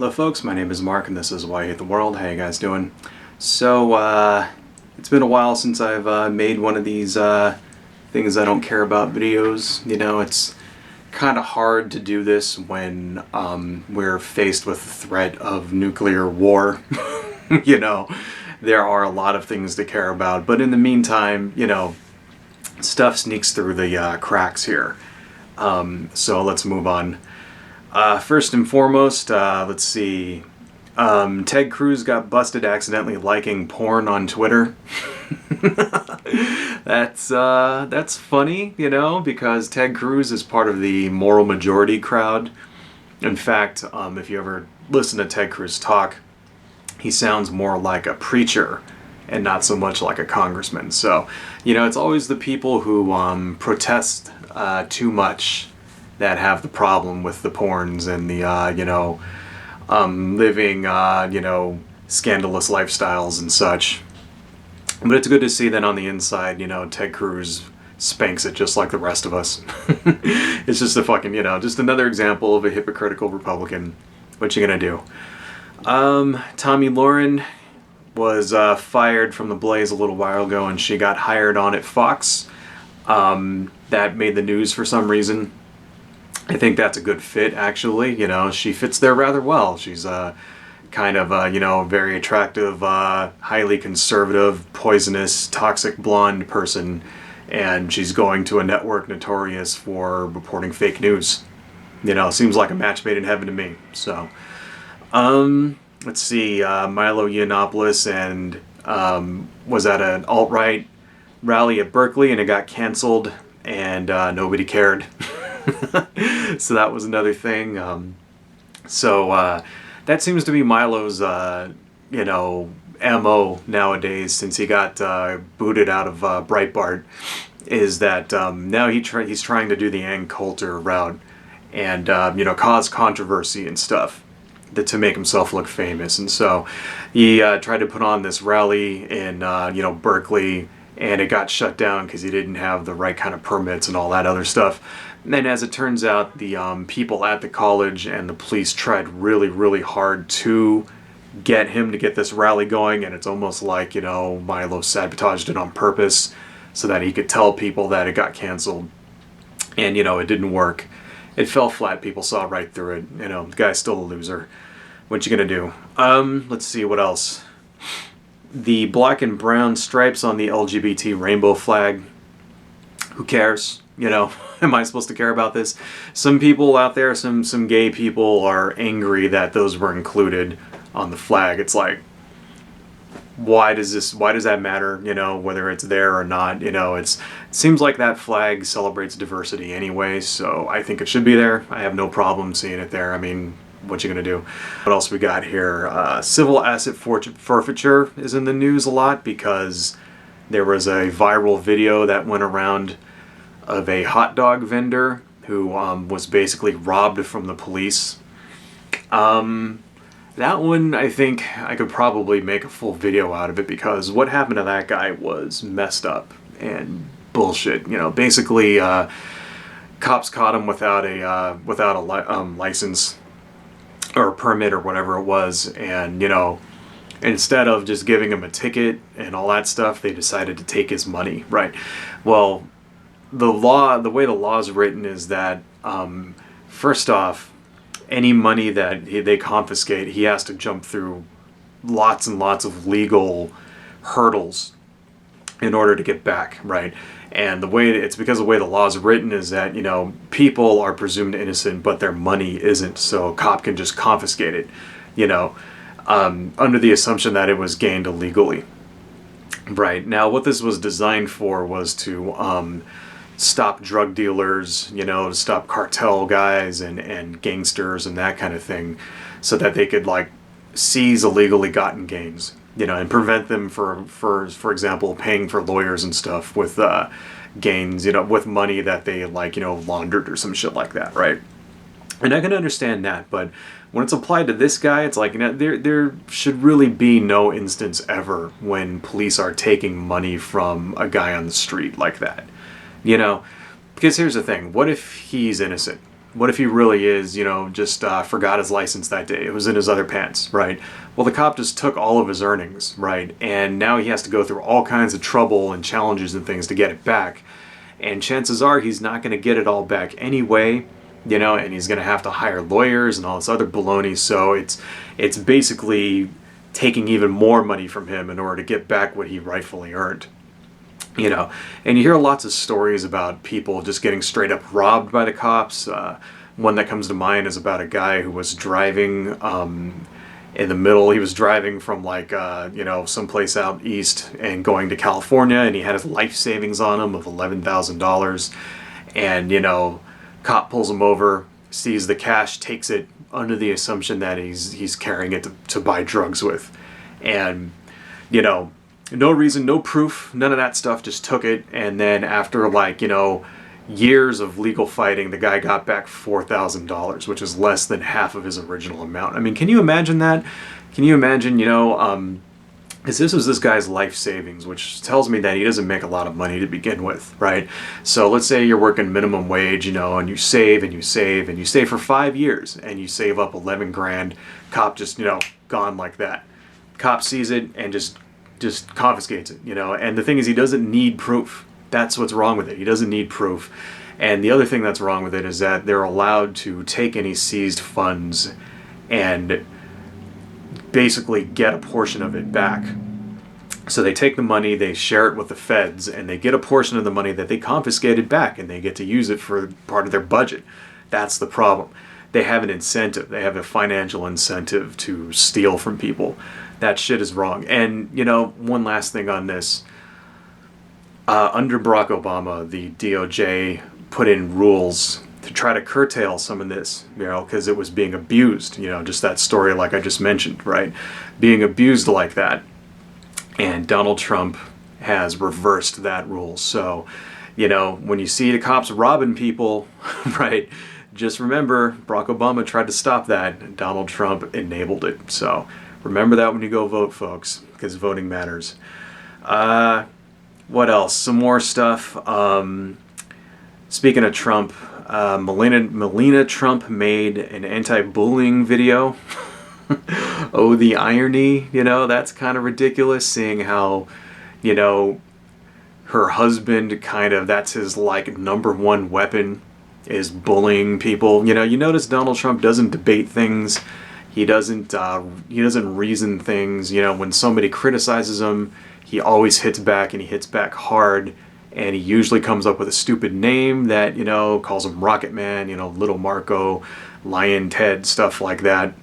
Hello folks, my name is Mark and this is Why I Hate the World. How you guys doing? So, it's been a while since I've made one of these things I don't care about videos. You know, it's kind of hard to do this when we're faced with the threat of nuclear war. You know, there are a lot of things to care about, but in the meantime, you know, stuff sneaks through the cracks here. So let's move on. First and foremost, let's see. Ted Cruz got busted accidentally liking porn on Twitter. That's funny, you know, because Ted Cruz is part of the moral majority crowd. In fact, if you ever listen to Ted Cruz talk, he sounds more like a preacher and not so much like a congressman. So, you know, it's always the people who protest too much that have the problem with the porns and the, living, scandalous lifestyles and such. But it's good to see that on the inside, you know, Ted Cruz spanks it just like the rest of us. It's just a fucking, you know, just another example of a hypocritical Republican. What you gonna do? Tomi Lauren was fired from the Blaze a little while ago and she got hired on at Fox. That made the news for some reason. I think that's a good fit, actually. You know, she fits there rather well. She's kind of, very attractive, highly conservative, poisonous, toxic blonde person. And she's going to a network notorious for reporting fake news. You know, seems like a match made in heaven to me. So, let's see. Milo Yiannopoulos and was at an alt-right rally at Berkeley and it got canceled and nobody cared. So that was another thing. That seems to be Milo's, MO nowadays since he got booted out of Breitbart, is that now he's trying to do the Ann Coulter route and, cause controversy and stuff to make himself look famous. And so he tried to put on this rally in, Berkeley, and it got shut down because he didn't have the right kind of permits and all that other stuff. And then as it turns out, the people at the college and the police tried really, really hard to get him to get this rally going, and it's almost like, Milo sabotaged it on purpose so that he could tell people that it got canceled. And, it didn't work. It fell flat. People saw right through it. The guy's still a loser. What you gonna do? Let's see, what else? The black and brown stripes on the LGBT rainbow flag. Who cares? Am I supposed to care about this? Some people out there, some gay people are angry that those were included on the flag. It's like, why does that matter? Whether it's there or not, it seems like that flag celebrates diversity anyway, so I think it should be there. I have no problem seeing it there. I mean, what you gonna do? What else we got here? Civil asset forfeiture is in the news a lot because there was a viral video that went around of a hot dog vendor who was basically robbed from the police. That one, I think I could probably make a full video out of it because what happened to that guy was messed up and bullshit. Basically, cops caught him without a license or a permit or whatever it was, and instead of just giving him a ticket and all that stuff, they decided to take his money. Right. Well, the way the law is written is that first off, any money that they confiscate, he has to jump through lots and lots of legal hurdles in order to get back, right? And it's because the way the law is written is that, people are presumed innocent, but their money isn't, so a cop can just confiscate it, under the assumption that it was gained illegally. Right. Now, what this was designed for was to stop drug dealers, to stop cartel guys and gangsters and that kind of thing, so that they could seize illegally gotten gains, and prevent them for example, paying for lawyers and stuff with gains, with money that they laundered or some shit like that, right? And I can understand that, but when it's applied to this guy, it's like, there should really be no instance ever when police are taking money from a guy on the street like that. Because here's the thing, what if he's innocent? What if he really is, just forgot his license that day? It was in his other pants, right? Well, the cop just took all of his earnings, right? And now he has to go through all kinds of trouble and challenges and things to get it back. And chances are he's not going to get it all back anyway, and he's going to have to hire lawyers and all this other baloney. So it's basically taking even more money from him in order to get back what he rightfully earned. And you hear lots of stories about people just getting straight up robbed by the cops. One that comes to mind is about a guy who was driving in the middle. He was driving from someplace out east and going to California, and he had his life savings on him of $11,000. And, cop pulls him over, sees the cash, takes it under the assumption that he's carrying it to buy drugs with. And, no reason, no proof, none of that stuff, just took it. And then after years of legal fighting, the guy got back $4,000, which is less than half of his original amount. I mean, can you imagine that? Can you imagine, because this was this guy's life savings, which tells me that he doesn't make a lot of money to begin with, right? So let's say you're working minimum wage, and you save and you save and you save for 5 years and you save up 11 grand. Cop just, gone like that. Cop sees it and just confiscates it, and the thing is, he doesn't need proof. That's what's wrong with it. He doesn't need proof. And the other thing that's wrong with it is that they're allowed to take any seized funds and basically get a portion of it back. So they take the money, they share it with the feds, and they get a portion of the money that they confiscated back, and they get to use it for part of their budget. That's the problem. They have an incentive. They have a financial incentive to steal from people. That shit is wrong. And, one last thing on this. Under Barack Obama, the DOJ put in rules to try to curtail some of this, because it was being abused, just that story like I just mentioned, right? Being abused like that. And Donald Trump has reversed that rule. So, when you see the cops robbing people, right, just remember Barack Obama tried to stop that, and Donald Trump enabled it. So remember that when you go vote, folks, because voting matters. What else? Some more stuff. Speaking of Trump, Melania Trump made an anti-bullying video. Oh, the irony, that's kind of ridiculous, seeing how, her husband that's his number one weapon is bullying people. You notice Donald Trump doesn't debate things. He doesn't reason things. When somebody criticizes him, he always hits back, and he hits back hard. And he usually comes up with a stupid name that, calls him Rocket Man, Little Marco, Lion Ted, stuff like that.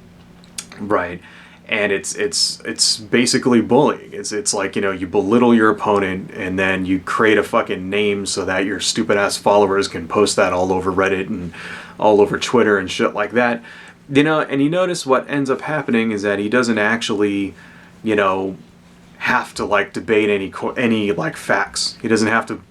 Right. And it's basically bullying. It's like, you belittle your opponent, and then you create a fucking name so that your stupid ass followers can post that all over Reddit and all over Twitter and shit like that. And you notice what ends up happening is that he doesn't actually, have to debate any facts. He doesn't have to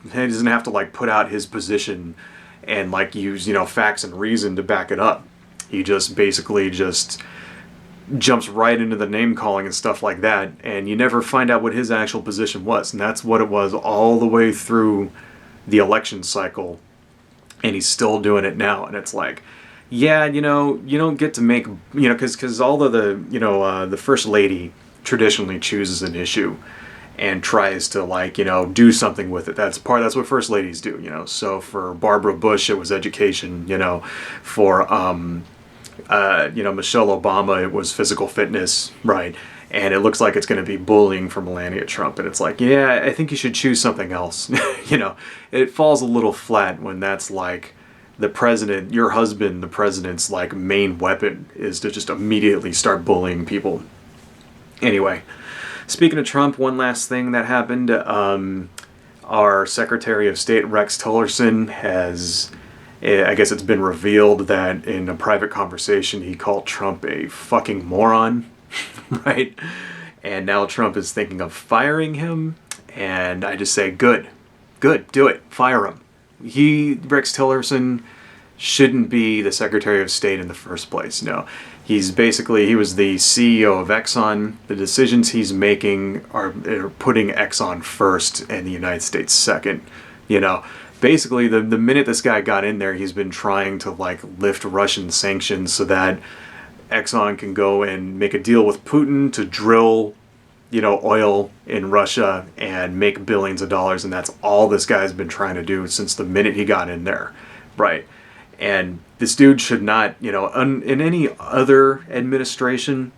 put out his position and use facts and reason to back it up. He just basically jumps right into the name calling and stuff like that, and you never find out what his actual position was. And that's what it was all the way through the election cycle, and he's still doing it now. And it's like, yeah, you don't get to make, because although the first lady traditionally chooses an issue and tries to do something with it. That's what first ladies do, So for Barbara Bush, it was education, for Michelle Obama, it was physical fitness, right? And it looks like it's going to be bullying for Melania Trump. And it's like, yeah, I think you should choose something else. It falls a little flat when that's the president, your husband, the president's main weapon is to just immediately start bullying people. Anyway, speaking of Trump, one last thing that happened. Our Secretary of State, Rex Tillerson, I guess it's been revealed that in a private conversation he called Trump a fucking moron, right? And now Trump is thinking of firing him, and I just say, good, do it, fire him. Rex Tillerson shouldn't be the Secretary of State in the first place. No, he was the CEO of Exxon. The decisions he's making are putting Exxon first and the United States second. basically the minute this guy got in there, he's been trying to like lift Russian sanctions so that Exxon can go and make a deal with Putin to drill, oil in Russia and make billions of dollars. And that's all this guy's been trying to do since the minute he got in there. Right. And this dude should not, in any other administration,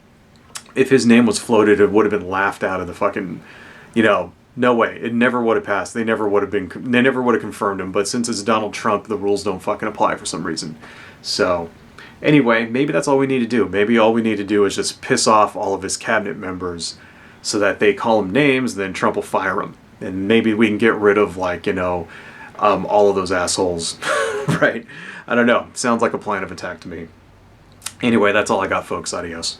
if his name was floated, it would have been laughed out of the fucking, no way. It never would have passed. They never would have confirmed him. But since it's Donald Trump, the rules don't fucking apply for some reason. So anyway, maybe that's all we need to do. Maybe all we need to do is just piss off all of his cabinet members so that they call him names, then Trump will fire him. And maybe we can get rid of, all of those assholes, right? I don't know. Sounds like a plan of attack to me. Anyway, that's all I got, folks. Adios.